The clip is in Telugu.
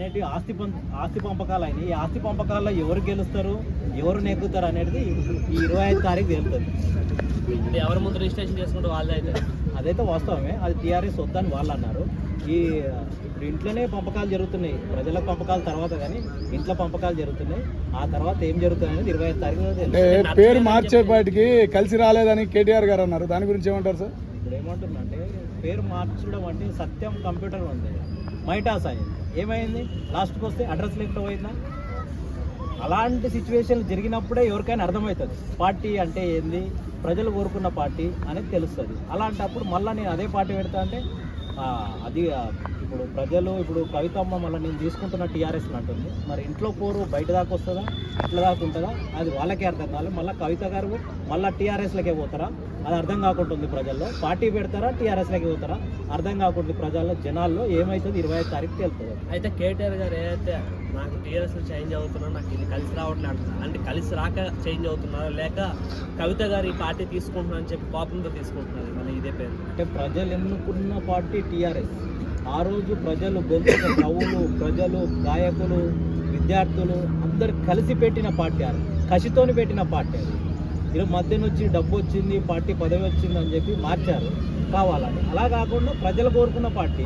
అనేటి ఆస్తి పంపకాలు అయినాయి. ఈ ఆస్తి పంపకాల్లో ఎవరు గెలుస్తారు, ఎవరు నెగ్గుతారు అనేది ఈ 25 తారీఖు తేలుతుంది. అంటే ఎవరి ముందు రిజిస్ట్రేషన్ చేసుకుంటే వాళ్ళే అయితే అదైతే వాస్తవమే. అది టీఆర్ఎస్ వద్దని వాళ్ళు అన్నారు. ఇప్పుడు ఇంట్లోనే పంపకాలు జరుగుతున్నాయి. ప్రజల పంపకాల తర్వాత కానీ ఇంట్లో పంపకాలు జరుగుతున్నాయి. ఆ తర్వాత ఏం జరుగుతుంది అనేది 25 తారీఖు పేరు మార్చేపాటికి కలిసి రాలేదని కేటీఆర్ గారు అన్నారు. దాని గురించి ఏమంటారు సార్? ఇప్పుడు ఏమంటుందంటే పేరు మార్చడం అంటే సత్యం కంప్యూటర్ ఉంది, మైటాస్ అయింది. ఏమైంది? లాస్ట్కి వస్తే అడ్రస్ లేకుండా పోయిందా? అలాంటి సిచ్యువేషన్లు జరిగినప్పుడే ఎవరికైనా అర్థమవుతుంది పార్టీ అంటే ఏంది, ప్రజలు కోరుకున్న పార్టీ అనేది తెలుస్తుంది. అలాంటప్పుడు మళ్ళీ నేను అదే పార్టీ పెడతా అంటే అది ఇప్పుడు ప్రజలు ఇప్పుడు కవితమ్మ మళ్ళీ నేను తీసుకుంటున్న టీఆర్ఎస్ని అంటుంది. మరి ఇంట్లో పోరు బయట దాకా వస్తుందా, ఇట్లా దాకా ఉంటుందా, అది వాళ్ళకే అర్థం కావాలి. మళ్ళీ కవిత గారు మళ్ళీ టీఆర్ఎస్లకే పోతారా, అది అర్థం కాకుంటుంది. ప్రజల్లో పార్టీ పెడతారా, టీఆర్ఎస్లకి పోతారా అర్థం కాకుండా ప్రజల్లో జనాల్లో ఏమవుతుంది 25 తారీఖు తెలుస్తుంది. అయితే కేటీఆర్ గారు ఏదైతే నాకు టీఆర్ఎస్ చేంజ్ అవుతున్నా, నాకు ఇది కలిసి రావట్లేదు అంటున్నారు. అంటే కలిసి రాక చేంజ్ అవుతున్నారా, లేక కవిత గారు ఈ పార్టీ తీసుకుంటున్నా అని చెప్పి కోపంతో తీసుకుంటున్నారు? మళ్ళీ ఇదే పేరు అంటే ప్రజలు ఎన్నుకున్న పార్టీ టీఆర్ఎస్. ఆ రోజు ప్రజలు గొంతు కవులు, ప్రజలు, గాయకులు, విద్యార్థులు అందరు కలిసి పెట్టిన పార్టీ, అది కసితోని పెట్టిన పార్టీ. అది ఈరోజు మధ్యన వచ్చి డబ్బు వచ్చింది, పార్టీ పదవి వచ్చింది అని చెప్పి మార్చారు కావాలని. అలా కాకుండా ప్రజలు కోరుకున్న పార్టీ